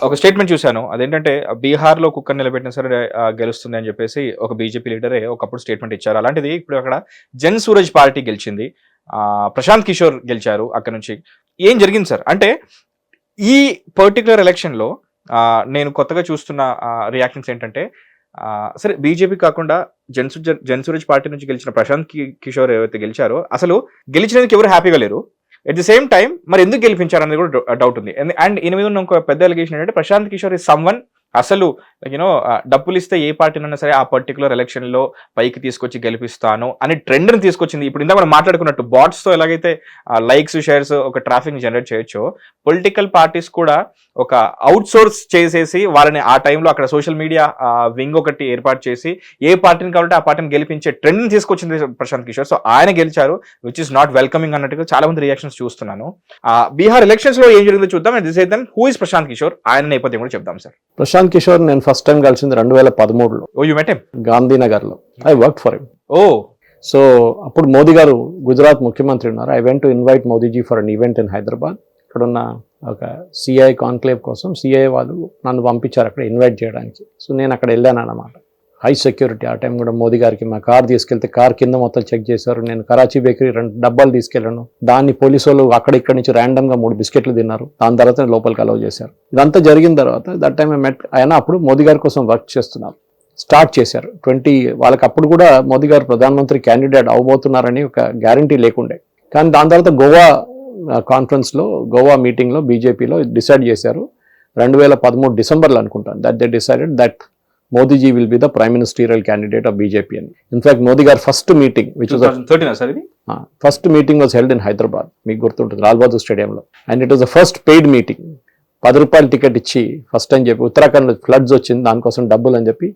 ఒక స్టేట్మెంట్ చూశాను. అదేంటంటే బీహార్‌లో కుక్కని నిలబెట్టినా సరే గెలుస్తుంది అని చెప్పేసి ఒక బీజేపీ లీడరే ఒకప్పుడు స్టేట్మెంట్ ఇచ్చారు. అలాంటిది ఇప్పుడు అక్కడ జన్ సూరజ్ పార్టీ గెలిచింది. ప్రశాంత్ కిషోర్ గెలిచారు అక్కడి నుంచి. ఏం జరిగింది సార్? అంటే ఈ పర్టిక్యులర్ ఎలక్షన్‌లో నేను కొత్తగా చూస్తున్న రియాక్షన్స్ ఏంటంటే సరే బీజేపీ కాకుండా జన్ సూరజ్ పార్టీ నుంచి గెలిచిన ప్రశాంత్ కిషోర్ ఎవరైతే గెలిచారో అసలు గెలిచినందుకు ఎవరు హ్యాపీగా లేరు. ఎట్ ది సేమ్ టైం మరి ఎందుకు గెలిపించారు అనేది కూడా డౌట్ ఉంది. అండ్ ఈయన మీద ఉన్న ఇంకో పెద్ద ఎలిగేషన్ ఏంటంటే ప్రశాంత్ కిషోర్ ఇస్ సమ్వన్ అసలు డబ్బులు ఇస్తే ఏ పార్టీనైనా సరే ఆ పర్టికులర్ ఎలక్షన్ లో పైకి తీసుకొచ్చి గెలిపిస్తాను అని ట్రెండ్ ని తీసుకొచ్చింది. ఇప్పుడు ఇందాక మనం మాట్లాడుకున్నట్టు బాట్స్ తో ఎలాగైతే లైక్స్ షేర్స్ ఒక ట్రాఫిక్ జనరేట్ చేయొచ్చో పొలిటికల్ పార్టీస్ కూడా ఒక అవుట్ సోర్స్ చేసేసి వాళ్ళని ఆ టైంలో అక్కడ సోషల్ మీడియా వింగ్ ఒకటి ఏర్పాటు చేసి ఏ పార్టీని కావాలంటే ఆ పార్టీని గెలిపించే ట్రెండ్ ని తీసుకొచ్చింది ప్రశాంత్ కిషోర్. సో ఆయన గెలిచారు విచ్ ఇస్ నాట్ వెల్కమింగ్ అన్నట్టుగా చాలా మంది రియాక్షన్స్ చూస్తున్నాను. బీహార్ ఎలక్షన్స్ లో ఏం జరిగిందో చూద్దాం. And this then who is Prashant Kishor, ఆయన నేపథ్యం కూడా చెప్దాం సార్. ప్రశాంత్ కిషోర్ నేను ఫస్ట్ టైం కలిసింది 2013లో. Oh you met him? Gandhinagar లో I work for him. Oh so అప్పుడు మోదీ గారు గుజరాత్ ముఖ్యమంత్రి ఉన్నారు. I went to invite Modiji for an event in Hyderabad. ఇక్కడ ఉన్న ఒక సిఐ కాన్క్లేవ్ కోసం సిఐ వాళ్ళు నన్ను పంపించారు అక్కడ ఇన్వైట్ చేయడానికి. సో నేను అక్కడ వెళ్ళాను అన్నమాట. High security. ఆ టైం కూడా మోదీ గారికి మా కార్ తీసుకెళ్తే కార్ కింద మొత్తం చెక్ చేశారు. నేను కరాచీ బేకరీ 2 డబ్బాలు తీసుకెళ్ళాను. దాన్ని పోలీసు వాళ్ళు ఇక్కడి నుంచి ర్యాండమ్ గా 3 బిస్కెట్లు తిన్నారు. దాని తర్వాత లోపలికి అలౌ చేశారు. ఇదంతా జరిగిన తర్వాత దట్ టైం ఆయన అప్పుడు మోదీ గారి కోసం వర్క్ చేస్తున్నారు. స్టార్ట్ చేశారు. వాళ్ళకి అప్పుడు కూడా మోదీ గారు ప్రధానమంత్రి క్యాండిడేట్ అవబోతున్నారని ఒక గ్యారంటీ లేకుండే. కానీ దాని తర్వాత గోవా కాన్ఫరెన్స్లో గోవా మీటింగ్లో బీజేపీలో డిసైడ్ చేశారు 2013 డిసెంబర్లో అనుకుంటాను that they decided that Modiji will be the prime ministerial candidate of BJP అని. ఇన్ఫాక్ట్ మోదీ గారు first meeting first meeting was held in Hyderabad. మీకు గుర్తుంటుంది లాల్ బహదూర్ స్టేడియంలో. And it was the first paid meeting. 10 రూపాయలు టికెట్ ఇచ్చి ఫస్ట్ అని చెప్పి ఉత్తరాఖండ్ ఫ్లడ్స్ వచ్చింది దానికోసం డబ్బులు అని చెప్పి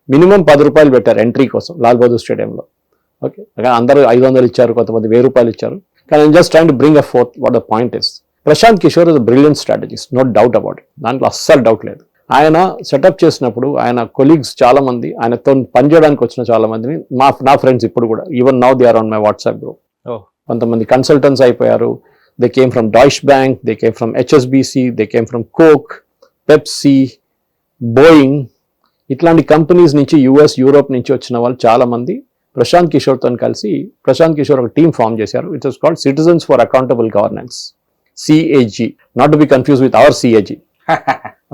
మినిమం 10 రూపాయలు పెట్టారు ఎంట్రీ కోసం లాల్ బహదూర్ స్టేడియంలో. ఓకే, అందరూ 500 ఇచ్చారు, కొంతమంది 1000 రూపాయలు ఇచ్చారు. కానీ I'm just trying to bring a forth what the point is. Prashant Kishor is a brilliant strategist, no doubt about it. దాంట్లో అస్సలు డౌట్ లేదు. ఆయన సెటప్ చేసినప్పుడు ఆయన కొలీగ్స్ చాలా మంది, ఆయనతో పనిచేయడానికి వచ్చిన చాలా మందిని నా ఫ్రెండ్స్ ఇప్పుడు కూడా even now they are on my WhatsApp group. కొంతమంది కన్సల్టెంట్స్ అయిపోయారు. They came from Deutsche Bank, they came from HSBC, they came from Coke, Pepsi, Boeing, ఇట్లాంటి కంపెనీస్ నుంచి యుఎస్ యూరోప్ నుంచి వచ్చిన వాళ్ళు చాలా మంది ప్రశాంత్ కిషోర్తో కలిసి ప్రశాంత్ కిషోర్ ఒక టీమ్ ఫామ్ చేశారు. It was called citizens for accountable governance, CAG, not to be confuse with our CAG.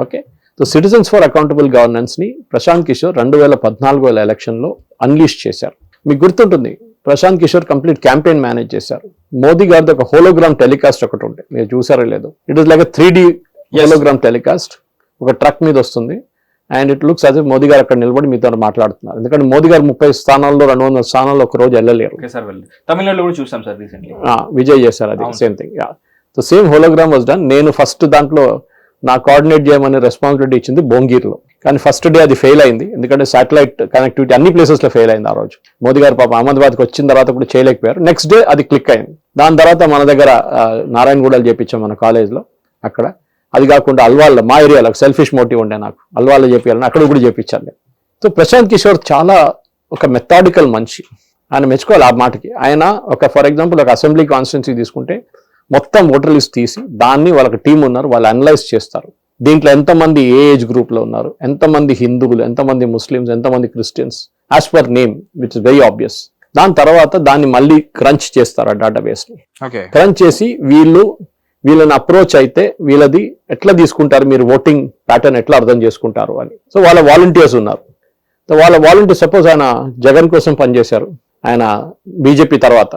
Okay, so citizens for accountable governance ని ప్రశాంత్ కిషోర్ 2014 ఎలక్షన్లో అన్లీష్ చేశారు. మీకు గుర్తుంటుంది Prashant Kishor complete campaign manage చేశారు. మోదీ గారిది ఒక హోలోగ్రామ్ టెలికాస్ట్ ఒకటి ఉంటే మీరు చూసారో లేదో. It is like 3D hologram telecast. ఒక ట్రక్ మీద వస్తుంది అండ్ ఇట్ లుక్స్ అదే మోదీ గారు అక్కడ నిలబడి మీతో మాట్లాడుతున్నారు. ఎందుకంటే మోదీ గారు 30 స్థానాల్లో 200 స్థానాల్లో ఒక రోజు వెళ్ళలేరు. తమిళనాడులో కూడా చూసాం సార్ రీసెంట్లీ. విజయ్ చేశారు అది same thing. So same hologram was done. నేను ఫస్ట్ దాంట్లో నా కోఆర్డినేట్ చేయమని రెస్పాన్సిబిలిటీ ఇచ్చింది భోంగీర్లో. కానీ ఫస్ట్ డే అది ఫెయిల్ అయింది. ఎందుకంటే శాటిలైట్ కనెక్టివిటీ అన్ని ప్లేసెస్లో ఫెయిల్ అయింది ఆ రోజు. మోదీ గారు పాప అహ్మదాబాద్కి వచ్చిన తర్వాత కూడా చేయలేకపోయారు. నెక్స్ట్ డే అది క్లిక్ అయింది. దాని తర్వాత మన దగ్గర నారాయణగూడలో చేయించాం మన కాలేజ్లో. అక్కడ అది కాకుండా అల్వాల్లో మా ఏరియాలో సెల్ఫిష్ మోటివ్ ఉండే నాకు, అల్వాల్లో చేపించాలని అక్కడ కూడా చేయించాను నేను. సో ప్రశాంత్ కిషోర్ చాలా ఒక మెథాడికల్ మనిషి. ఆయన మెచ్చుకోవాలి ఆ మాటకి. ఆయన ఫర్ ఎగ్జాంపుల్ ఒక అసెంబ్లీ కాన్స్టిట్యున్సీ తీసుకుంటే మొత్తం ఓటర్ లిస్ట్ తీసి దాన్ని వాళ్ళకి టీం ఉన్నారు, వాళ్ళు అనలైజ్ చేస్తారు. దీంట్లో ఎంతమంది ఏ ఏజ్ గ్రూప్లో ఉన్నారు, ఎంతమంది హిందువులు, ఎంతమంది ముస్లిమ్స్, ఎంతమంది Christians as per name which is very obvious. దాని తర్వాత దాన్ని మళ్ళీ క్రంచ్ చేస్తారు ఆ డేటాబేస్ని. క్రంచ్ చేసి వీళ్ళని అప్రోచ్ అయితే వీళ్ళది ఎట్లా తీసుకుంటారు, మీరు ఓటింగ్ ప్యాటర్న్ ఎట్లా అర్థం చేసుకుంటారు అని. సో వాళ్ళ వాలంటీర్స్ ఉన్నారు. సో వాళ్ళ వాలంటీర్ సపోజ్ ఆయన జగన్ కోసం పనిచేశారు, ఆయన బీజేపీ తర్వాత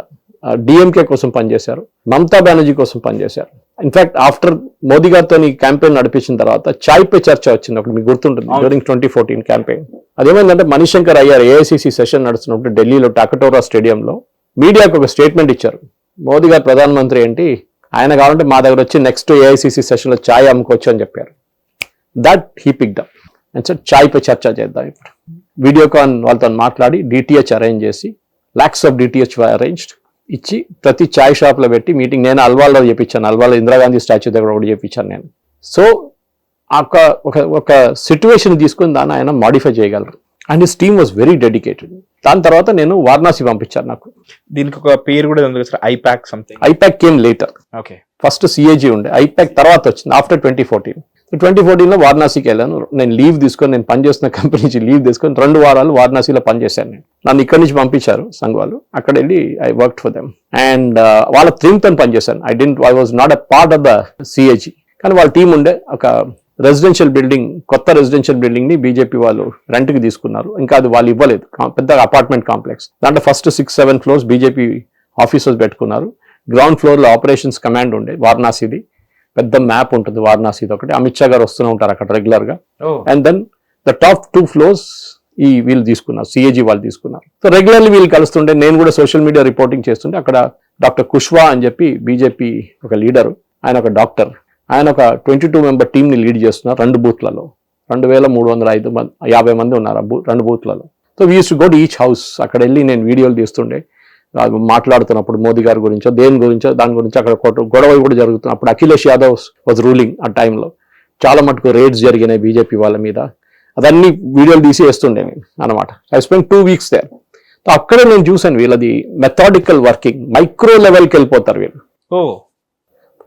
డిఎంకే కోసం పనిచేశారు, మమతా బెనర్జీ కోసం పనిచేశారు. ఇన్ఫాక్ట్ ఆఫ్టర్ మోదీ గారితో క్యాంపెయిన్ నడిపించిన తర్వాత చాయ్ పే చర్చ వచ్చింది ఒకటి, మీకు గుర్తుంటుంది, డ్యూరింగ్ 2014 క్యాంపెయిన్. అదేమైందంటే మణిశంకర్ అయ్యారు ఏఐసిసి సెషన్ నడుస్తున్నప్పుడు ఢిల్లీలో టాకటోరా స్టేడియంలో మీడియాకు ఒక స్టేట్మెంట్ ఇచ్చారు. మోదీ గారు ప్రధానమంత్రి ఏంటి, ఆయన కావాలంటే మా దగ్గర వచ్చి నెక్స్ట్ ఏఐసిసి సెషన్లో ఛాయ్ అమ్ముకోవచ్చు అని చెప్పారు. That he picked up and said chai pay చర్చ చేద్దాం. ఇప్పుడు వీడియోకాన్ వాళ్ళతో మాట్లాడి డిటిహెచ్ అరేంజ్ చేసి లాక్స్ ఆఫ్ డిటిహెచ్ అరేంజ్డ్ ఇచ్చి ప్రతి ఛాయ్ షాప్లో పెట్టి మీటింగ్ నేను అల్వాల్లో చేయించాను. అల్వాల్లో ఇందిరాగాంధీ స్టాచ్యూ దగ్గర కూడా చేయించాను నేను. సో ఒక సిచ్యువేషన్ తీసుకుని దాన్ని ఆయన మాడిఫై చేయగలరు. And his team was very dedicated. దాని తర్వాత నేను వారణాసి పంపించాను. నాకు దీనికి ఒక పేరు కూడా ఉంది sir, IPAC something. IPAC came later. Okay. First CAG ఉండే, ఐపాక్ తర్వాత వచ్చింది ఆఫ్టర్ 2014. 2014లో వారణాసికి వెళ్ళాను. నేను లీవ్ తీసుకొని, నేను పనిచేస్తున్న కంపెనీ నుంచి లీవ్ తీసుకొని 2 వారాలు వారణాసిలో పనిచేశాను. నేను నన్ను ఇక్కడి నుంచి పంపించారు సంఘ్ వాళ్ళు, అక్కడ వెళ్ళి I work for them and వాళ్ళ టీమ్తో పనిచేశాను. I was not a part of the CAG, కానీ వాళ్ళ టీం ఉండే. ఒక రెసిడెన్షియల్ బిల్డింగ్, కొత్త రెసిడెన్షియల్ బిల్డింగ్ ని బీజేపీ వాళ్ళు రెంట్ కి తీసుకున్నారు. ఇంకా అది వాళ్ళు ఇవ్వలేదు, పెద్ద అపార్ట్మెంట్ కాంప్లెక్స్. దాంట్లో ఫస్ట్ 6-7 ఫ్లోర్స్ బీజేపీ ఆఫీసర్స్ పెట్టుకున్నారు. గ్రౌండ్ ఫ్లోర్ లో ఆపరేషన్స్ కమాండ్ ఉండే వారణాసిది. పెద్ద మ్యాప్ ఉంటుంది వారణాసిది ఒకటి. అమిత్ షా గారు వస్తూనే ఉంటారు అక్కడ రెగ్యులర్ గా. And then the top 2 floors ఈ వీళ్ళు తీసుకున్నారు, సిఏజీ వాళ్ళు తీసుకున్నారు. సో రెగ్యులర్లీ వీళ్ళు కలుస్తుంటే, నేను కూడా సోషల్ మీడియా రిపోర్టింగ్ చేస్తుంటే అక్కడ డాక్టర్ కుష్వా అని చెప్పి బీజేపీ ఒక లీడరు, ఆయన ఒక డాక్టర్, ఆయన ఒక 22 మెంబర్ టీమ్ ని లీడ్ చేస్తున్నారు 2 బూత్లలో. 2350 మంది ఉన్నారు 2 బూత్లలో. So we use to go to each house. అక్కడ వెళ్ళి నేను వీడియోలు తీస్తుండే, మాట్లాడుతున్నప్పుడు మోదీ గారి గురించో దేని గురించో దాని గురించి అక్కడ గొడవ కూడా జరుగుతుంది. అప్పుడు అఖిలేష్ యాదవ్ వాజ్ రూలింగ్ ఆ టైంలో. చాలా మటుకు రేడ్స్ జరిగినాయి బీజేపీ వాళ్ళ మీద. అదన్నీ వీడియోలు తీసి వేస్తుండే నేను అనమాట. I spend 2 weeks there. అక్కడే నేను చూశాను వీళ్ళది మెథాడికల్ వర్కింగ్, మైక్రో లెవెల్కి వెళ్ళిపోతారు వీళ్ళు.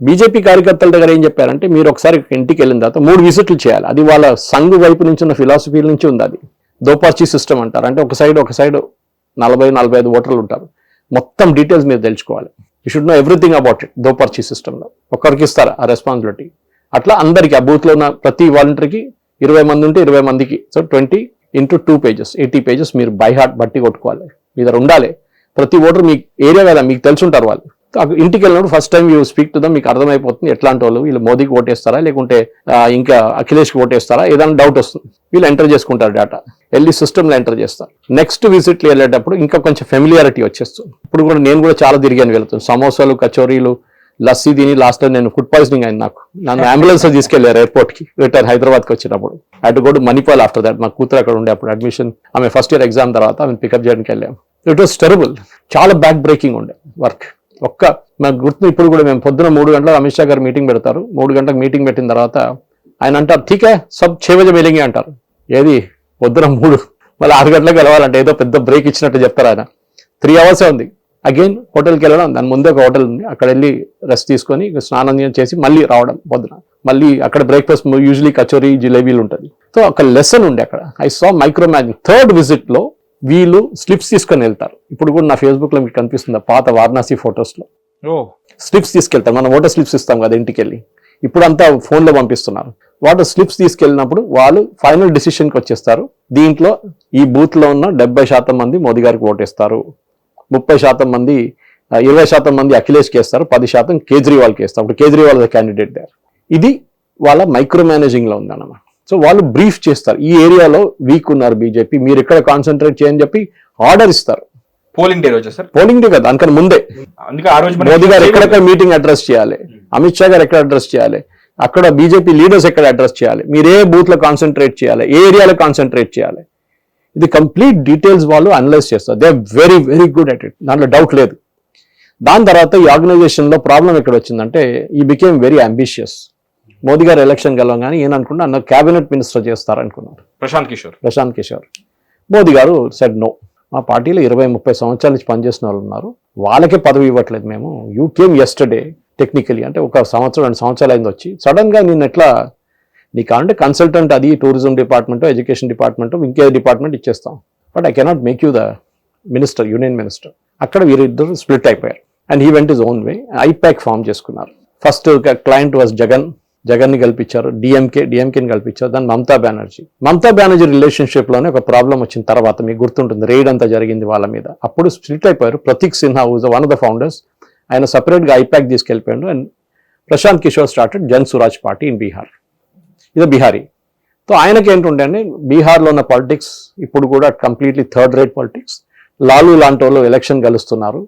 బీజేపీ కార్యకర్తల దగ్గర ఏం చెప్పారంటే, మీరు ఒకసారి ఇంటికి వెళ్ళిన తర్వాత 3 విజిట్లు చేయాలి. అది వాళ్ళ సంఘ్ వైపు నుంచి ఉన్న ఫిలాసఫీ నుంచి ఉంది. అది దోపర్చీ సిస్టమ్ అంటారు. అంటే ఒక సైడ్ 40-45 ఓటర్లు ఉంటారు. మొత్తం డీటెయిల్స్ మీరు తెలుసుకోవాలి. You should know everything about it. దోపర్చీ సిస్టంలో ఒకరికి ఇస్తారు ఆ రెస్పాన్సిబిలిటీ. అట్లా అందరికి, ఆ బూత్లో ఉన్న ప్రతి వాలంటీర్కి 20 మంది ఉంటే 20 మందికి. సో 20 × 2 pages 80 pages మీరు బై హార్ట్ బట్టి కొట్టుకోవాలి. మీ దగ్గర ఉండాలి. ప్రతి ఓటర్ మీ ఏరియా కదా, మీకు తెలుసుంటారు వాళ్ళు. ఇంటికి వెళ్ళినప్పుడు first time you speak to them, మీకు అర్థమైపోతుంది ఎట్లాంటి వాళ్ళు, వీళ్ళు మోదీకి ఓటేస్తారా లేకుంటే ఇంకా అఖిలేష్కి ఓటేస్తారా, ఏదైనా డౌట్ వస్తుంది. వీళ్ళు ఎంటర్ చేసుకుంటారు డేటా, వెళ్ళి సిస్టమ్లో ఎంటర్ చేస్తారు. నెక్స్ట్ విజిట్లు వెళ్ళేటప్పుడు ఇంకా కొంచెం ఫెమిలియారిటీ వచ్చేస్తుంది. ఇప్పుడు కూడా నేను కూడా చాలా తిరిగాను వెళ్తాను. సమోసాలు, కచోరీలు, లస్సీ తిని లాస్ట్ టైం నేను ఫుడ్ పాయిజనింగ్ అయింది నాకు. నన్ను అంబులెన్స్ తీసుకెళ్లారు ఎయిర్పోర్ట్కి రిటర్న్ హైదరాబాద్కి వచ్చినప్పుడు. అటు కూడా మణిపాల్ ఆఫ్టర్ దాట్. మా కూతురు అక్కడ ఉండే అప్పుడు అడ్మిషన్, ఆమె ఫస్ట్ ఇయర్ ఎగ్జామ్ తర్వాత ఆమె పికప్ చేయడానికి వెళ్ళాము. It was terrible. చాలా బ్యాక్ బ్రేకింగ్ ఉండే వర్క్. నాకు గుర్తు ఇప్పుడు కూడా, మేము పొద్దున 3 గంటలకు అమిత్ షా గారు మీటింగ్ పెడతారు. 3 గంటలకు మీటింగ్ పెట్టిన తర్వాత ఆయన అంటారు, ఠీకే సబ్ 6 బజే మిలేంగే అంటారు. ఏది పొద్దున 3, మళ్ళీ 6 గంటలకు వెళ్ళాలంటే ఏదో పెద్ద బ్రేక్ ఇచ్చినట్టు చెప్తారు ఆయన. 3 అవర్సే ఉంది. అగైన్ హోటల్కి వెళ్ళడం, దాని ముందే ఒక హోటల్ ఉంది, అక్కడ వెళ్ళి రెస్ట్ తీసుకొని స్నానం చేసి మళ్ళీ రావడం పొద్దున. మళ్ళీ అక్కడ బ్రేక్ఫాస్ట్ యూజువలీ కచోరీ, జిలేబీలు ఉంటుంది. సో ఒక లెసన్ ఉండే అక్కడ. I saw micro magic. 3rd విజిట్లో వీళ్ళు స్లిప్స్ తీసుకొని వెళ్తారు. ఇప్పుడు కూడా నా ఫేస్బుక్ లో మీకు కనిపిస్తుంది పాత వారణాసి ఫొటోస్ లో. స్లిప్స్ తీసుకెళ్తారు. మనం ఓటర్ స్లిప్స్ ఇస్తాం కదా ఇంటికి వెళ్ళి, ఇప్పుడు అంతా ఫోన్ లో పంపిస్తున్నారు. వాటర్ స్లిప్స్ తీసుకెళ్ళినప్పుడు వాళ్ళు ఫైనల్ డిసిషన్కి వచ్చేస్తారు. దీంట్లో ఈ బూత్ లో ఉన్న 70% మంది మోదీ గారికి ఓటేస్తారు, 30% మంది 20% మంది అఖిలేష్కి వేస్తారు, 10% కేజ్రీవాల్కి వేస్తారు. అప్పుడు కేజ్రీవాల్ క్యాండిడేట్ దారు. ఇది వాళ్ళ మైక్రో మేనేజింగ్ లో ఉందన్నమాట. సో వాళ్ళు బ్రీఫ్ చేస్తారు, ఈ ఏరియాలో వీక్ ఉన్నారు బీజేపీ, మీరు ఇక్కడ కాన్సన్ట్రేట్ చేయని చెప్పి ఆర్డర్ ఇస్తారు. పోలింగ్ డే రోజు సార్? పోలింగ్ డే కదా, అందుకని ముందే. అందుకే ఆ రోజు మోదీ గారు ఎక్కడెక్కడ మీటింగ్ అడ్రస్ చేయాలి, అమిత్ షా గారు ఎక్కడ అడ్రస్ చేయాలి, అక్కడ బీజేపీ లీడర్స్ ఎక్కడ అడ్రస్ చేయాలి, మీరు ఏ బూత్ లో కాన్సన్ట్రేట్ చేయాలి, ఏ ఏరియాలో కాన్సన్ట్రేట్ చేయాలి, ఇది కంప్లీట్ డీటెయిల్స్ వాళ్ళు అనలైజ్ చేస్తారు. They are very very good at it, దాంట్లో డౌట్ లేదు. దాని తర్వాత ఈ ఆర్గనైజేషన్ లో ప్రాబ్లం ఎక్కడ వచ్చిందంటే, he became very ambitious. Modi గారు ఎలక్షన్ గెలవగానే ఈయన అనుకుంటే అన్న క్యాబినెట్ మినిస్టర్ చేస్తారనుకున్నారు, ప్రశాంత్ కిషోర్. మోదీ గారు సెడ్ నో, మా పార్టీలో 20-30 సంవత్సరాల నుంచి పనిచేసిన వాళ్ళు ఉన్నారు, వాళ్ళకే పదవి ఇవ్వట్లేదు మేము. యూ కేమ్ యెస్టర్డే టెక్నికలీ, అంటే 1 సంవత్సరం 2 సంవత్సరాలు అయింది వచ్చి, సడన్ గా నేను ఎట్లా, నీకు కావాలంటే కన్సల్టెంట్, అది టూరిజం డిపార్ట్మెంట్, ఎడ్యుకేషన్ డిపార్ట్మెంట్, ఇంకే డిపార్ట్మెంట్ ఇచ్చేస్తాం, but I cannot make you the minister, union minister. అక్కడ వీరిద్దరు స్ప్లిట్ అయిపోయారు. And he went his own way. IPAC form చేసుకున్నారు. ఫస్ట్ క్లయింట్ వాజ్ జగన్ని కల్పించారు, డిఎంకేని కల్పించారు, దాన్ని మమతా బెనర్జీ రిలేషన్షిప్ లోనే ఒక ప్రాబ్లం వచ్చిన తర్వాత, మీకు గుర్తుంటుంది, రైడ్ అంతా జరిగింది వాళ్ళ మీద, అప్పుడు స్ప్లిట్ అయిపోయారు. Prateek Sinha was one of the founders, ఆయన సపరేట్ గా ఐపాక్ తీసుకెళ్ళిపోయాడు. And Prashant Kishor started Jan Swaraj party in Bihar. ఇది బిహారీ. సో ఆయనకి ఏంటుండే అంటే, బీహార్లో ఉన్న పాలిటిక్స్ ఇప్పుడు కూడా completely third rate politics, Lalu లాంటి వాళ్ళు ఎలక్షన్ గెలుస్తున్నారు,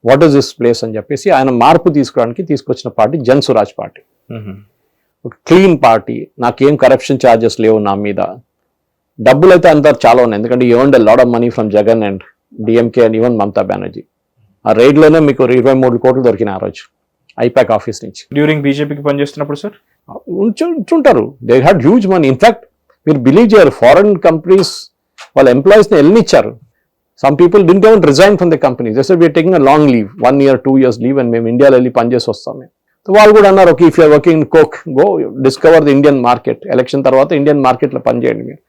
వాట్ ఈస్ దిస్ ప్లేస్ అని చెప్పేసి ఆయన మార్పు తీసుకోవడానికి తీసుకొచ్చిన party Jan Swaraj party. Clean party, నాకేం కరప్షన్ ఛార్జెస్ లేవు నా మీద, డబ్బులు అయితే అందరు చాలా ఉన్నాయి, ఎందుకంటే you earned a lot of money from Jagan and DMK and even Mamata Banerjee. ఆ రైడ్లోనే మీకు 23 కోట్లు దొరికినాయి ఆ రోజు ఐపాక్ ఆఫీస్ నుంచి. డ్యూరింగ్ బీజేపీకి పనిచేస్తున్నప్పుడు సార్ ఉంటుంటారు, they had huge money. In fact మీరు బిలీవ్ చేయరు, ఫారెన్ కంపెనీస్ వాళ్ళ ఎంప్లాయీస్ని వెళ్ళనిచ్చారు. Some people didn't even resign from the company, just we are taking a long leave, 1 year 2 years leave, and మేము ఇండియాలో వెళ్ళి పనిచేసి వస్తాం మేము. సో వాళ్ళు కూడా అన్నారు, okay, if you're working in Coke, go discover the Indian market, election తర్వాత ఇండియన్ మార్కెట్లో పనిచేయండి మీరు.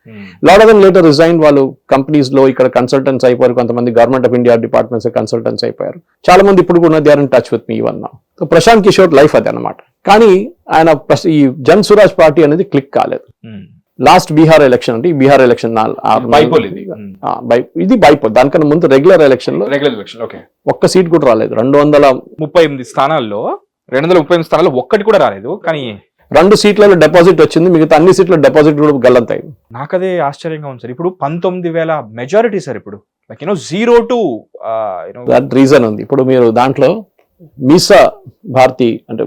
Lot of them later resign, వాళ్ళు కంపెనీస్లో ఇక్కడ కన్సల్టెంట్స్ అయిపోయారు, కొంతమంది government of India departments consultants అయిపోయారు, చాలా మంది ఇప్పుడు కూడా they are in touch with me even now. So Prashant Kishor life అది అనమాట. కానీ ఆయన ఈ జన్ స్వరాజ్ పార్టీ అనేది క్లిక్ కాలేదు. లాస్ట్ బీహార్ ఎలక్షన్ అంటే ఈ బీహార్ ఎలక్షన్ ఇది బైపోల్, దానికన్నా ముందు రెగ్యులర్ ఎలక్షన్ లో ఒక్క సీట్ కూడా రాలేదు. 238 స్థానాల్లో 238 స్థానాల్లో ఒక్కటి కూడా రాలేదు. కానీ 2 సీట్లలో డిపాజిట్ వచ్చింది, మిగతా అన్ని సీట్ల డిపాజిట్ కూడా గల్లంతాయి. నాకు అదే ఆశ్చర్యంగా ఉంది సార్. ఇప్పుడు 19,000 మెజారిటీ సార్. ఇప్పుడు లైక్ 0 to దట్ రీజన్ ఉంది. ఇప్పుడు మీరు దాంట్లో మీసా భారతి అంటే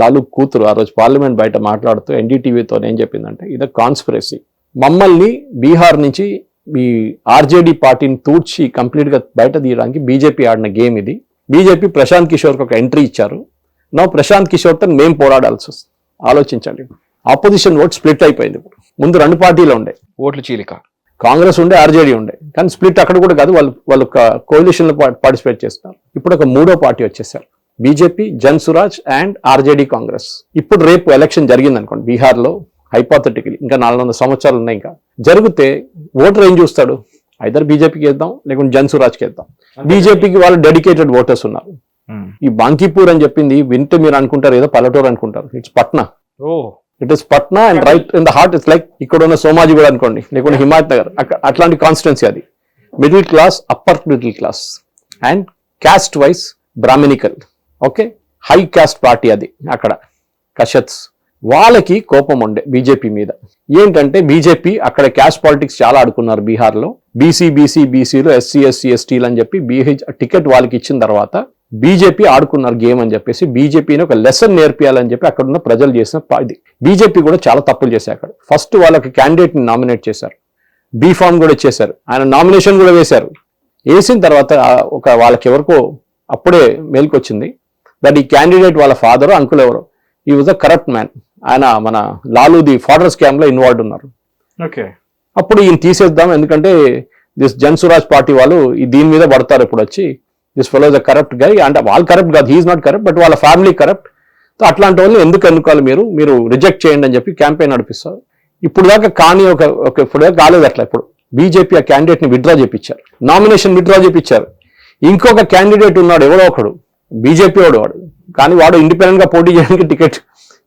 లాలు కూతురు ఆ రోజు పార్లమెంట్ బయట మాట్లాడుతూ ఎన్డీటీవీతో ఏం చెప్పిందంటే, ఇది కాన్స్పిరసీ, మమ్మల్ని బీహార్ నుంచి ఈ ఆర్జేడీ పార్టీని తూడ్చి కంప్లీట్ గా బయట తీయడానికి బీజేపీ ఆడిన గేమ్ ఇది. బీజేపీ ప్రశాంత్ కిషోర్కి ఒక ఎంట్రీ ఇచ్చారు. నా ప్రశాంత్ కిషోర్ తో మేము పోరాడాల్సి వస్తుంది. ఆలోచించండి, ఆపోజిషన్ ఓట్ స్ప్లిట్ అయిపోయింది. ఇప్పుడు ముందు 2 పార్టీలు ఉండే, ఓట్లు చీలిక, కాంగ్రెస్ ఉండే, ఆర్జేడీ ఉండే. కానీ స్ప్లిట్ అక్కడ కూడా కాదు, వాళ్ళు ఒక కోalition లో పార్టిసిపేట్ చేస్తున్నారు. ఇప్పుడు ఒక 3వ పార్టీ వచ్చేసారు, BJP, Jan Swaraj and RJD Congress. ఇప్పుడు రేపు ఎలక్షన్ జరిగింది అనుకోండి బీహార్లో, హైపోథెటికలీ ఇంకా 400 సంవత్సరాలు ఉన్నాయి, ఇంకా జరిగితే ఓటర్ ఏం చూస్తాడు, ఐదర్ బీజేపీకి వేద్దాం లేకుంటే జన్ స్వరాజ్కి వేద్దాం. బీజేపీకి వాళ్ళు డెడికేటెడ్ ఓటర్స్ ఉన్నారు. ఈ బాంకీపూర్ అని చెప్పింది వింటే మీరు అనుకుంటారు ఏదో పల్లెటూరు అనుకుంటారు. It's Patna. It is Patna and right in the heart. It's like ఇక్కడ ఉన్న సోమాజీ కూడా అనుకోండి, లేకుంటే హిమాయత్ నగర్, అట్లాంటి కాన్స్టిట్యున్సీ అది. Middle class, upper middle class and caste wise Brahminical, okay, high caste party అది. అక్కడ కషత్స్ వాళ్ళకి కోపం ఉండే బీజేపీ మీద. ఏంటంటే బీజేపీ అక్కడ క్యాస్ట్ పాలిటిక్స్ చాలా ఆడుకున్నారు బీహార్లో. బీసీలు, ఎస్సీ ఎస్టీలు అని చెప్పి టికెట్ వాళ్ళకి ఇచ్చిన తర్వాత బీజేపీ ఆడుకున్నారు గేమ్ అని చెప్పేసి బీజేపీని ఒక లెసన్ నేర్పియాలని చెప్పి అక్కడ ఉన్న ప్రజలు చేసిన ఇది. బీజేపీ కూడా చాలా తప్పులు చేశారు అక్కడ. ఫస్ట్ వాళ్ళకి క్యాండిడేట్ ని నామినేట్ చేశారు, బీ ఫామ్ కూడా ఇచ్చేశారు, ఆయన నామినేషన్ కూడా వేశారు. వేసిన తర్వాత వాళ్ళకి ఎవరికో అప్పుడే మేల్కొచ్చింది దట్ ఈ క్యాండిడేట్ వాళ్ళ ఫాదర్ అంకుల్ ఎవరో, ఈ వాజ్ అ కరప్ట్ మ్యాన్, ఆయన మన లాలూది ఫాడర్ స్కామ్ లో ఇన్వాల్వ్ ఉన్నారు. అప్పుడు ఈయన తీసేద్దాం, ఎందుకంటే దిస్ జన్ స్వరాజ్ పార్టీ వాళ్ళు దీని మీద పడతారు ఇప్పుడు వచ్చి, this fellow is a corrupt guy. అంటే వాళ్ళు కరప్ట్ కాదు, హీఈస్ నాట్ కరప్ట్, బట్ వాళ్ళ ఫ్యామిలీ కరప్ట్. సో అట్లాంటి వాళ్ళు ఎందుకు ఎన్నుకోవాలి, మీరు రిజెక్ట్ చేయండి అని చెప్పి క్యాంపెయిన్ నడిపిస్తారు. ఇప్పుడు దాకా కానీ ఇప్పుడు దాకా కాలేదు అట్లా. ఇప్పుడు బీజేపీ ఆ క్యాండిడేట్ ని విత్డ్రా చేయించారు, నామినేషన్ విత్డ్రా చేయించారు. ఇంకొక క్యాండిడేట్ ఉన్నాడు ఎవడో ఒకడు, బీజేపీ వాడు, కానీ వాడు ఇండిపెండెంట్ గా పోటీ చేయడానికి టికెట్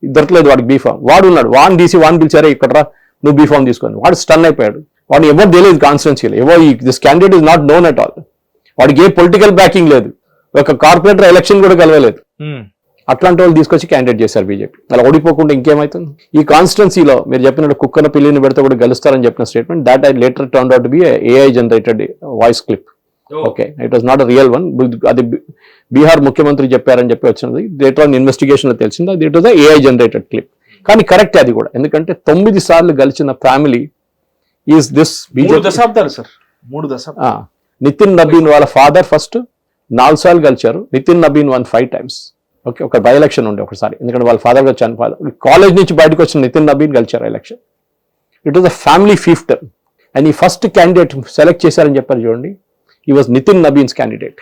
దొరకలేదు వాడికి, బీఫామ్. వాడు ఉన్నాడు, వాడిని తీసి వాడిని పిలిచారే ఇక్కడ నువ్వు బీఫామ్ తీసుకొని. వాడు స్టన్ అయిపోయాడు, వాడిని ఎవరు తెలియదు కాన్స్టిట్యున్సీలో, this candidate is not known at all. వాడికి ఏ పొలిటికల్ బ్యాకింగ్ లేదు, ఒక కార్పొరేటర్ ఎలక్షన్ కూడా కలవలేదు. అట్లాంటి వాళ్ళు తీసుకొచ్చి క్యాండిడేట్ చేశారు బీజేపీ. అలా ఓడిపోకుండా ఇంకేమైతుంది. ఈ కాన్స్టిట్యున్సీలో మీరు చెప్పినట్టు కుక్కల పిల్లిని పెడితే కూడా గెలుస్తారని చెప్పిన statement that I later turned out to be AI generated voice clip. Okay, it was not a real one. అది బీహార్ ముఖ్యమంత్రి చెప్పారని చెప్పి వచ్చినది, లేటర్ ఆన్ ఇన్వెస్టిగేషన్ లో తెలిసింది అది it was AI generated clip. కానీ కరెక్ట్ అది కూడా, ఎందుకంటే 9 సార్లు గెలిచిన ఫ్యామిలీ ఈస్ దిస్ బీజేపీ. 3 దశాబ్దాలు. నితిన్ నబీన్ వాళ్ళ ఫాదర్ ఫస్ట్ 4 సార్లు గెలిచారు. Nitin Nabin won 5 times. Okay, ఒక బై ఎలక్షన్ ఉండే ఒకసారి, ఎందుకంటే వాళ్ళ ఫాదర్ గారు చనిపోయారు. కాలేజ్ నుంచి బయటకు వచ్చిన నితిన్ నబీన్ గెలిచారు election. It was a family fighter. And ఈ ఫస్ట్ క్యాండిడేట్ సెలెక్ట్ చేశారని చెప్పారు చూడండి, ఈ was Nitin Nabin's candidate.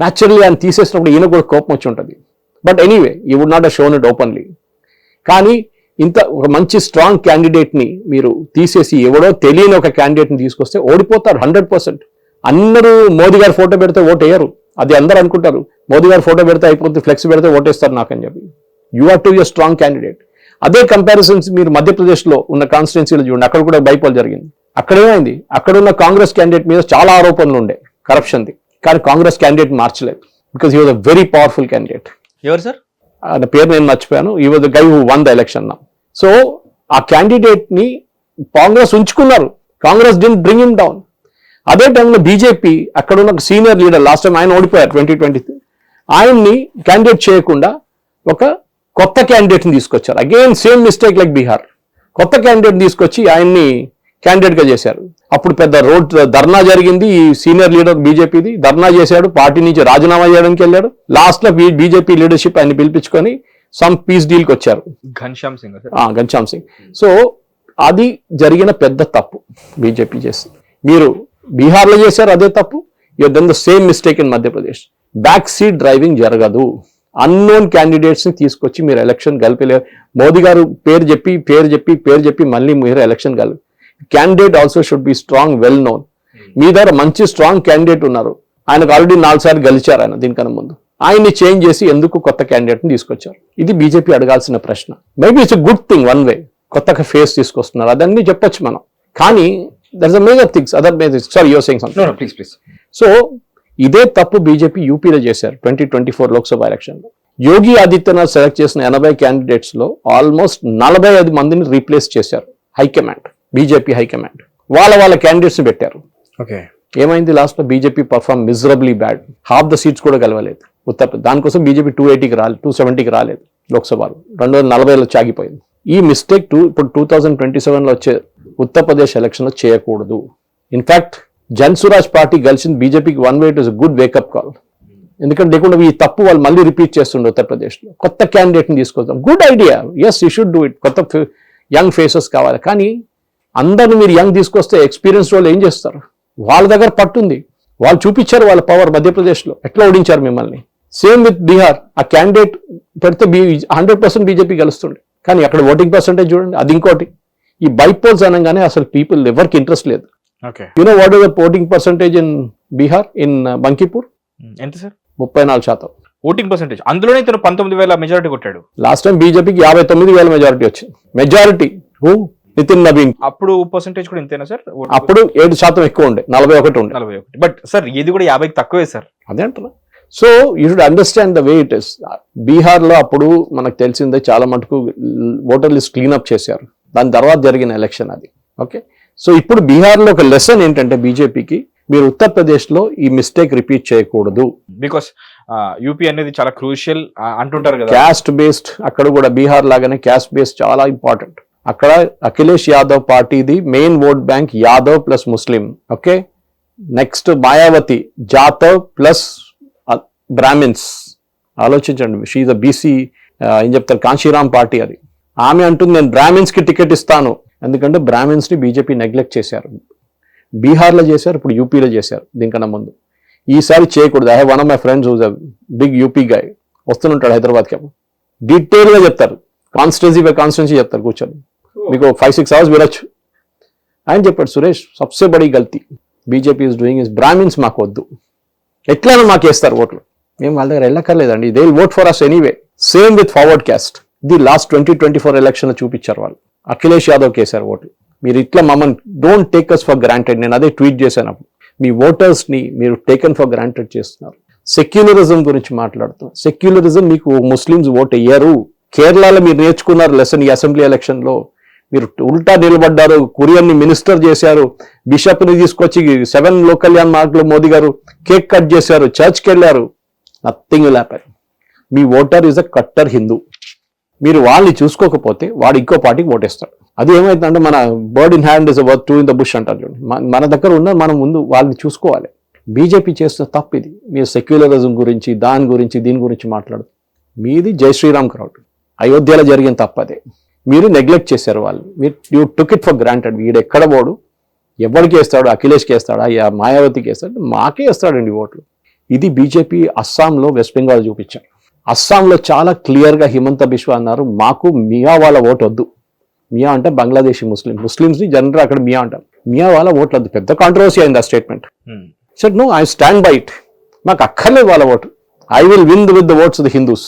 Naturally ఆయన తీసేసినప్పుడు ఈయన కూడా కోపం వచ్చి ఉంటుంది. But anyway you would not have shown it openly. కానీ ఇంత ఒక మంచి స్ట్రాంగ్ క్యాండిడేట్ ని మీరు తీసేసి ఎవడో తెలియని ఒక క్యాండిడేట్ ని తీసుకొస్తే ఓడిపోతారు 100%. అందరూ మోదీ గారు ఫోటో పెడితే ఓటు వేయరు, అది అందరూ అనుకుంటారు. మోదీ గారు ఫోటో పెడితే అయిపోతుంది, ఫ్లెక్స్ పెడితే ఓటేస్తారు నాకని చెప్పి. You are to be a strong candidate. అదే కంపారిజన్స్ మీరు మధ్యప్రదేశ్లో ఉన్న కాన్స్టిట్యున్సీలో చూడండి, అక్కడ కూడా బైపోల్ జరిగింది. అక్కడ ఏమైంది, అక్కడ ఉన్న కాంగ్రెస్ క్యాండిడేట్ మీద చాలా ఆరోపణలు ఉండే కరప్షన్ది, కానీ కాంగ్రెస్ క్యాండిడేట్ మార్చలేదు because he was a very powerful candidate. ఎవరు సార్? ఆయన పేరు నేను మర్చిపోయాను. He was the guy who won the election now. So ఆ క్యాండిడేట్ ని కాంగ్రెస్ ఉంచుకున్నారు, Congress didn't bring him down. అదే టైంలో బీజేపీ అక్కడ ఉన్న సీనియర్ లీడర్, లాస్ట్ టైం ఆయన ఓడిపోయారు 2023, ఆయన్ని క్యాండిడేట్ చేయకుండా ఒక కొత్త క్యాండిడేట్ని తీసుకొచ్చారు. Again same mistake like Bihar. కొత్త క్యాండిడేట్ తీసుకొచ్చి ఆయన్ని క్యాండిడేట్ గా చేశారు. అప్పుడు పెద్ద రోడ్ ధర్నా జరిగింది. ఈ సీనియర్ లీడర్ బీజేపీది ధర్నా చేశాడు, పార్టీ నుంచి రాజీనామా చేయడానికి వెళ్ళాడు. లాస్ట్ లో బీజేపీ లీడర్షిప్ ఆయన పిలిపించుకొని సమ్ పీస్ డీల్ కి వచ్చారు, ఘన్శ్యామ్ సింగ్. సో అది జరిగిన పెద్ద తప్పు బీజేపీ చేసింది. మీరు బీహార్లో చేశారు అదే తప్పు, you done the same mistake in Madhya Pradesh. Back seat driving జరగదు. అన్నోన్ క్యాండిడేట్స్ని తీసుకొచ్చి మీరు ఎలక్షన్ గెలిపలేరు. మోదీ గారు పేరు చెప్పి మళ్ళీ మీరు ఎలక్షన్ గెలు. Candidate also should be strong, well known. మీ దగ్గర మంచి స్ట్రాంగ్ క్యాండిడేట్ ఉన్నారు, ఆయనకు ఆల్రెడీ 4 సార్లు గెలిచారు ఆయన దీనికన్నా ముందు. ఆయన్ని చేంజ్ చేసి ఎందుకు కొత్త క్యాండిడేట్ని తీసుకొచ్చారు? ఇది బీజేపీ అడగాల్సిన ప్రశ్న. Maybe it's a good thing one way, కొత్తగా ఫేస్ తీసుకొస్తున్నారు, అదన్నీ చెప్పొచ్చు మనం. కానీ దర్స్ a major things, other major. Sorry, your saying something. Please. So ఇదే తప్పు బీజేపీ యూపీలో చేశారు 2024 లోక్సభ ఎలక్షన్లో. యోగి ఆదిత్యనాథ్ సెలెక్ట్ చేసిన 80 క్యాండిడేట్స్ లో ఆల్మోస్ట్ 45 మందిని రీప్లేస్ చేశారు హైకమాండ్, బీజేపీ హైకమాండ్. వాళ్ళ క్యాండిడేట్స్ ని పెట్టారు. ఓకే, ఏమైంది లాస్ట్ లో? BJP perform miserably bad. Half the seats కూడా గెలవలేదు ఉత్తరప్రదేశ్. దానికోసం బీజేపీ 280కి రాలేదు, 270కి రాలేదు లోక్సభలో, 2040లో చాగిపోయింది. ఈ మిస్టేక్ ఇప్పుడు 2027లో వచ్చే ఉత్తరప్రదేశ్ ఎలక్షన్ లో చేయకూడదు. ఇన్ఫాక్ట్ జన్సురాజ్ పార్టీ గెలిచింది బీజేపీకి one way, it is good wake up call. ఎందుకంటే లేకుండా ఈ తప్పు వాళ్ళు మళ్ళీ రిపీట్ చేస్తుండే ఉత్తరప్రదేశ్లో. కొత్త క్యాండిడేట్ని తీసుకొద్దాం, good idea, yes you should do it. కొత్త యంగ్ ఫేసెస్ కావాలి. కానీ అందరిని మీరు యంగ్ తీసుకొస్తే ఎక్స్పీరియన్స్ వాళ్ళు ఏం చేస్తారు? వాళ్ళ దగ్గర పట్టుంది, వాళ్ళు చూపించారు వాళ్ళ పవర్. మధ్యప్రదేశ్లో ఎట్లా ఓడించారు మిమ్మల్ని. సేమ్ విత్ బీహార్, ఆ క్యాండిడేట్ పెడితే 100% బీజేపీ గెలుస్తుండే. కానీ అక్కడ ఓటింగ్ పర్సెంటేజ్ చూడండి, అది ఇంకోటి. ఈ బైపోల్స్ అనగానే అసలు పీపుల్ ఎవరికి ఇంట్రెస్ట్ లేదు. You know what is the voting percentage in Bihar, in Bankipur? ఎంత సార్? 34% voting percentage. అందులోనే ఇతను 19,000 మెజారిటీ కొట్టాడు. లాస్ట్ టైం బీజేపీకి 59,000 మెజారిటీ వచ్చింది. మెజారిటీ నితిన్ నవీన్. అప్పుడు పర్సెంటేజ్ కూడా ఇంతేనా సార్? అప్పుడు 7% ఎక్కువ ఉండే, 41 ఉండే. 41. బట్ సార్ ఇది కూడా 50కి తక్కువే సార్. అదే అంటున్నా. So you should understand the way it is. బీహార్లో అప్పుడు మనకు తెలిసిందే చాలా మటుకు ఓటర్ లిస్ట్ క్లీనప్ చేశారు. దాని తర్వాత జరిగిన ఎలక్షన్ అది. ఓకే, సో ఇప్పుడు బీహార్లో ఒక లెసన్ ఏంటంటే బీజేపీకి, మీరు ఉత్తరప్రదేశ్లో ఈ మిస్టేక్ రిపీట్ చేయకూడదు. బికాస్ యూపీ అనేది చాలా క్రూషియల్ అంటుంటారు కదా. క్యాస్ట్ బేస్డ్, అక్కడ కూడా బీహార్ లాగానే క్యాస్ట్ బేస్డ్ చాలా ఇంపార్టెంట్. అక్కడ అఖిలేష్ యాదవ్ పార్టీది main vote bank Yadav plus ముస్లిం. Okay, next Mayawati Jadhav plus Brahmins. ఆలోచించండి, షీఈ్ ద బీసీ ఏం చెప్తారు, కాంశీరామ్ పార్టీ అది. ఆమె అంటుంది నేను బ్రాహ్మిన్స్ కి టికెట్ ఇస్తాను, ఎందుకంటే బ్రాహ్మిన్స్ ని బీజేపీ నెగ్లెక్ట్ చేశారు. బీహార్లో చేశారు, ఇప్పుడు యూపీలో చేశారు దీనికన్నా ముందు. ఈసారి చేయకూడదు. I have one of my friends who's a big UP guy, వస్తుంటాడు హైదరాబాద్కి. డీటెయిల్గా చెప్తారు, కాన్స్టిట్యున్సీ బై కాన్స్టిట్యున్సీ చెప్తారు కూర్చొని, మీకు 5-6 అవర్స్ వినొచ్చు. ఆయన చెప్పాడు, సురేష్ సబ్సే బడీ గల్తీ BJP is doing is Brahmins మాకు వద్దు, ఎట్లైనా మాకు వేస్తారు ఓట్లు, మేము వాళ్ళ దగ్గర వెళ్ళక్కర్లేదండి, they will vote for us anyway. Same with forward caste. ఇది లాస్ట్ 2024 ఎలక్షన్ చూపించారు వాళ్ళు. అఖిలేష్ యాదవ్ కేసారు ఓట్లు. మీరు ఇట్లా మమ్మల్ని don't take us for granted. నేను అదే ట్వీట్ చేశాను అప్పుడు. మీ ఓటర్స్ని మీరు టేకన్ ఫర్ గ్రాంటెడ్ చేస్తున్నారు. సెక్యులరిజం గురించి మాట్లాడుతాం. సెక్యులరిజం మీకు ముస్లిమ్స్ ఓట్ అయ్యారు. కేరళలో మీరు నేర్చుకున్నారు లెసన్. ఈ అసెంబ్లీ ఎలక్షన్లో మీరు ఉల్టా నిలబడ్డారు, కురియన్ని మినిస్టర్ చేశారు, బిషప్ని తీసుకొచ్చి 7 లోక్ కళ్యాణ్ మార్గ్లో మోదీ గారు కేక్ కట్ చేశారు, చర్చ్కి వెళ్ళారు. Nothing will happen. Me voter is a cutter Hindu. మీరు వాళ్ళని చూసుకోకపోతే వాడు ఇంకో పార్టీకి ఓటేస్తాడు. అది ఏమైందంటే మన bird in hand is worth 2 in the bush అంటారు చూడండి. మన దగ్గర ఉన్న మనం ముందు వాళ్ళని చూసుకోవాలి. బీజేపీ చేస్తున్న తప్పు ఇది. మీరు సెక్యులరిజం గురించి, దాని గురించి, దీని గురించి మాట్లాడుతూ, మీది జై శ్రీరామ్ క్రౌడ్. అయోధ్యలో జరిగిన తప్పదే. మీరు నెగ్లెక్ట్ చేశారు వాళ్ళు. మీరు you took it for granted. వీడు ఎక్కడ పోడు, ఎవరికి వేస్తాడు, అఖిలేష్కి వేస్తాడా, మాయావతికి వేస్తాడు, మాకే వేస్తాడండి ఓట్లు. ఇది బీజేపీ అస్సాంలో, వెస్ట్ బెంగాల్ చూపించారు. అస్సాంలో చాలా క్లియర్గా హిమంత బిశ్వ అన్నారు, మాకు మియా వాళ్ళ ఓటు వద్దు. మియా అంటే బంగ్లాదేశీ ముస్లిమ్స్ని జనరల్ అక్కడ మియా అంటారు. మియా వాళ్ళ ఓట్లు వద్దు. పెద్ద కాంట్రవర్సీ అయింది ఆ statement. Said no, I stand by it. మాకు అక్కర్లేదు వాళ్ళ vote. I will win with the votes the Hindus.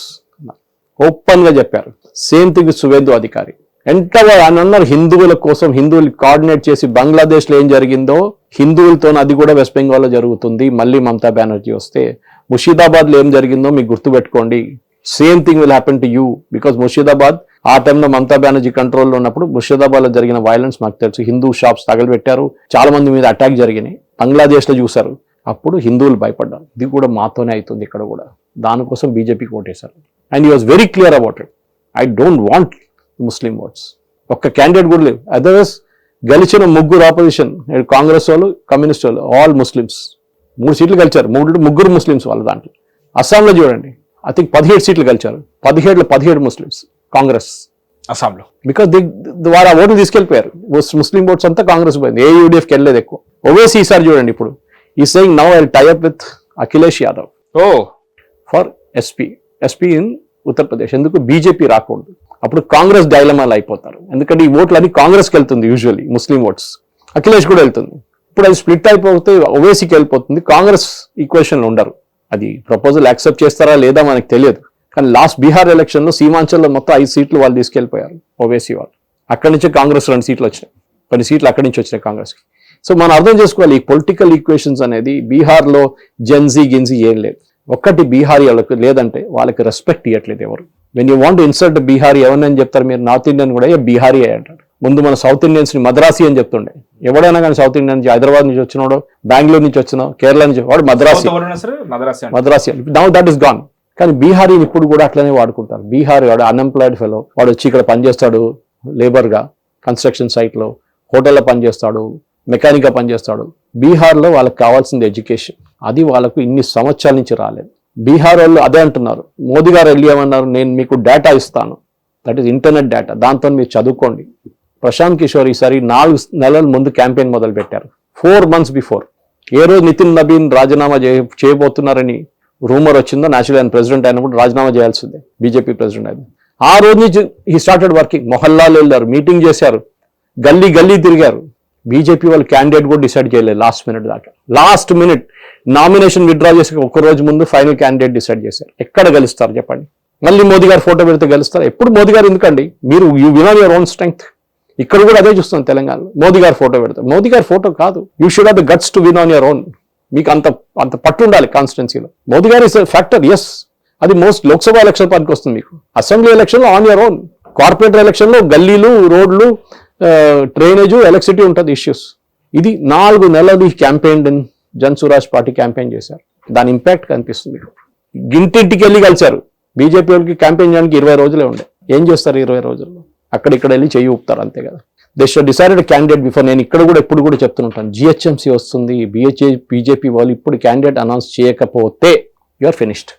Open గా చెప్పారు. సేమ్ థింగ్ సువేందు అధికారి. ఎంతగా ఆయన అన్నారు, హిందువుల కోసం హిందువులు కోఆర్డినేట్ చేసి బంగ్లాదేశ్లో ఏం జరిగిందో హిందువులతో అది కూడా వెస్ట్ బెంగాల్లో జరుగుతుంది. మళ్ళీ మమతా బెనర్జీ వస్తే ముషీదాబాద్లో ఏం జరిగిందో మీకు గుర్తుపెట్టుకోండి. Same thing will happen to you. Because Murshidabad ఆ టైంలో మమతా బెనర్జీ కంట్రోల్లో ఉన్నప్పుడు ముషీదాబాద్లో జరిగిన వైలెన్స్ మాకు తెలుసు. హిందూ షాప్స్ తగలబెట్టారు, చాలా మంది మీద అటాక్ జరిగినాయి. బంగ్లాదేశ్లో చూశారు, అప్పుడు హిందువులు భయపడ్డారు. ఇది కూడా మాతోనే అవుతుంది ఇక్కడ కూడా. దానికోసం బీజేపీకి ఓటేశారు. And he was very clear about it. I don't want Muslim votes. ఒక్క క్యాండిడేట్ కూడా లేవు. అదర్వైజ్ గెలిచిన 3 ఆపోజిషన్, కాంగ్రెస్ వాళ్ళు, కమ్యూనిస్ట్ వాళ్ళు, ఆల్ ముస్లిమ్స్. 3 సీట్లు గెలిచారు. 3 ముస్లిమ్స్ వాళ్ళ దాంట్లో. అస్సాంలో చూడండి, ఐ థింక్ 17 సీట్లు గెలిచారు. 17లో 17 ముస్లిమ్స్ కాంగ్రెస్. అస్సాంలో. బికాస్ వారు ఆ ఓట్లు తీసుకెళ్ళిపోయారు. ముస్లిం ఓట్స్ అంతా కాంగ్రెస్ పోయింది, ఏ యూడిఎఫ్కి వెళ్ళలేదు ఎక్కువ. ఓవైసీ ఈసారి చూడండి, ఇప్పుడు ఈ saying now I tie up with Akhilesh Yadav ఓ ఫర్ ఎస్పీ ఇన్ ఉత్తరప్రదేశ్. ఎందుకు బీజేపీ రాకూడదు, అప్పుడు కాంగ్రెస్ డైలమాలు అయిపోతారు. ఎందుకంటే ఈ ఓట్లు అన్ని కాంగ్రెస్కి వెళ్తుంది యూజువల్లీ, ముస్లిం ఓట్స్ అఖిలేష్ కూడా వెళ్తుంది. ఇప్పుడు అది స్ప్లిట్ అయిపోతే ఓవైసీకి వెళ్ళిపోతుంది, కాంగ్రెస్ ఈక్వేషన్లు ఉండరు. అది ప్రపోజల్ యాక్సెప్ట్ చేస్తారా లేదా మనకు తెలియదు. కానీ లాస్ట్ బీహార్ ఎలక్షన్లో సీమాంచల్లో మొత్తం 5 సీట్లు వాళ్ళు తీసుకెళ్ళిపోయారు ఓవైసీ వాళ్ళు. అక్కడి నుంచే కాంగ్రెస్ 2 సీట్లు వచ్చినాయి, కొన్ని సీట్లు అక్కడి నుంచి వచ్చినాయి కాంగ్రెస్కి. సో మనం అర్థం చేసుకోవాలి, ఈ పొలిటికల్ ఈక్వేషన్స్ అనేది బీహార్లో జెన్జీ గిన్జీ ఏం లేదు. ఒక్కటి బీహారీ వాళ్ళకి లేదంటే వాళ్ళకి రెస్పెక్ట్ ఇవ్వట్లేదు ఎవరు. When you want insult Bihari ఎవరిని చెప్తారు మీరు, నార్త్ ఇండియన్ కూడా బీహారీ అంటారు. ముందు మన సౌత్ ఇండియన్స్ ని మద్రాసి అని చెప్తుండే, ఎవడైనా కానీ సౌత్ ఇండియన్ నుంచి హైదరాబాద్ నుంచి వచ్చినాడు, బెంగళూరు నుంచి వచ్చినావు, కేరళ నుంచి వాడు Madrasi. Now that is gone. కానీ బీహారీని ఇప్పుడు కూడా అట్లనే వాడుకుంటారు. బీహారీ వాడు అన్ఎంప్లాయిడ్ ఫెలో, వాడు వచ్చి ఇక్కడ పనిచేస్తాడు లేబర్గా, కన్స్ట్రక్షన్ సైట్లో, హోటల్లో పనిచేస్తాడు, మెకానిక్గా పనిచేస్తాడు. బీహార్లో వాళ్ళకి కావాల్సింది ఎడ్యుకేషన్, అది వాళ్ళకు ఇన్ని సంవత్సరాల నుంచి రాలేదు. బీహార్ వాళ్ళు అదే అంటున్నారు. మోదీ గారు వెళ్ళి ఏమన్నారు, నేను మీకు డేటా ఇస్తాను, దట్ ఈస్ ఇంటర్నెట్ డేటా, దాంతో మీరు చదువుకోండి. ప్రశాంత్ కిషోర్ ఈసారి 4 నెలల ముందు క్యాంపెయిన్ మొదలు పెట్టారు, 4 months బిఫోర్. ఏ రోజు నితిన్ నబీన్ రాజీనామా చేయబోతున్నారని రూమర్ వచ్చిందో, నేచురల్ ఆయన ప్రెసిడెంట్ అయినప్పుడు రాజీనామా చేయాల్సిందే, బీజేపీ ప్రెసిడెంట్ అయింది. ఆ రోజు నుంచి హీ స్టార్టెడ్ వర్కింగ్. మొహల్లాలు వెళ్ళారు, మీటింగ్ చేశారు, గల్లీ గల్లీ తిరిగారు. బీజేపీ వాళ్ళు క్యాండిడేట్ కూడా డిసైడ్ చేయలేదు లాస్ట్ మినిట్ దాకా. లాస్ట్ మినిట్ నామినేషన్ విత్డ్రా చేసి ఒక రోజు ముందు ఫైనల్ క్యాండిడేట్ డిసైడ్ చేశారు. ఎక్కడ గెలుస్తారు చెప్పండి? మళ్ళీ మోదీ గారు ఫోటో పెడితే గెలుస్తారు? ఎప్పుడు మోదీ గారు ఎందుకండి, మీరు you win on your own strength. ఇక్కడ కూడా అదే చూస్తాం తెలంగాణలో, మోదీ గారు ఫోటో పెడతారు. మోదీ గారి ఫోటో కాదు, you should have the guts to win on your own. మీకు అంత పట్టు ఉండాలి కాన్స్టిట్యున్సీలో. మోదీ గారు ఇస్ ఫ్యాక్టర్, ఎస్, అది మోస్ట్ లోక్సభ ఎలక్షన్ పనికి వస్తుంది మీకు. అసెంబ్లీ ఎలక్షన్లో ఆన్ యువర్ ఓన్, కార్పొరేటర్ ఎలక్షన్లో గల్లీలు, రోడ్లు, డ్రైనేజ్, ఎలక్ట్రిసిటీ ఉంటుంది ఇష్యూస్. ఇది 4 నెలలు ఈ campaign Jan Swaraj party campaign చేశారు. దాని ఇంపాక్ట్ కనిపిస్తుంది మీకు. ఇంటింటికి వెళ్ళి కలిశారు. బీజేపీ వాళ్ళకి క్యాంపెయిన్ చేయడానికి 20 రోజులే ఉండే. ఏం చేస్తారు 20 రోజుల్లో? అక్కడిక్కడ వెళ్ళి చెయ్యి ఊపుతారు, అంతే కదా. They should decided candidate before. నేను ఇక్కడ కూడా ఎప్పుడు కూడా చెప్తుంటాను, జిహెచ్ఎంసీ వస్తుంది, బీజేపీ వాళ్ళు ఇప్పుడు క్యాండిడేట్ అనౌన్స్ చేయకపోతే యు ఆర్ ఫినిష్డ్.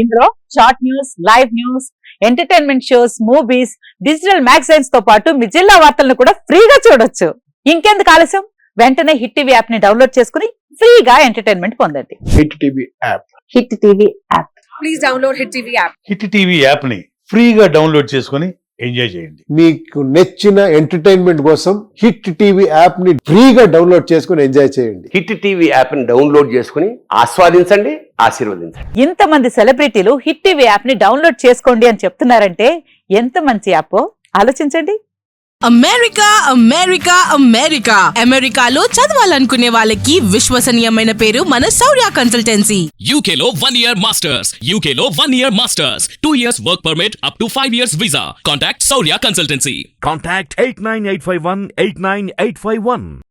ఇందులో short news, live news, entertainment shows, movies, digital magazines తో పాటు మీ జిల్లా వార్తలను కూడా ఫ్రీగా చూడొచ్చు. ఇంకెందుకు ఆలస్యం, వెంటనే హిట్ టీవీ యాప్ ని డౌన్లోడ్ చేసుకుని ఫ్రీగా ఎంటర్టైన్మెంట్ పొందండి. Hit TV app. Hit TV app. Please download hit TV app. Hit TV app ని ఫ్రీగా డౌన్లోడ్ చేసుకొని ఎంజాయ్ చేయండి. మీకు నచ్చిన ఎంటర్టైన్మెంట్ కోసం హిట్ టీవీ యాప్ ని ఫ్రీగా డౌన్లోడ్ చేసుకుని ఎంజాయ్ చేయండి. హిట్ టీవీ యాప్ ని డౌన్లోడ్ చేసుకుని ఆస్వాదించండి, ఆశీర్వదించండి. ఇంతమంది సెలబ్రిటీలు హిట్ టీవీ యాప్ ని డౌన్లోడ్ చేసుకోండి అని చెప్తున్నారంటే ఎంత మంచి యాప్ ఆలోచించండి. అమెరికా అమెరికా అమెరికా అమెరికాలో చదవాలనుకునే వాళ్ళకి విశ్వసనీయమైన పేరు మన శౌర్య కన్సల్టెన్సీ. UK లో 1 year masters, UK లో 1 year masters, 2 years work permit up to 5 years visa. Contact Saurya Consultancy. Contact 89851 89851.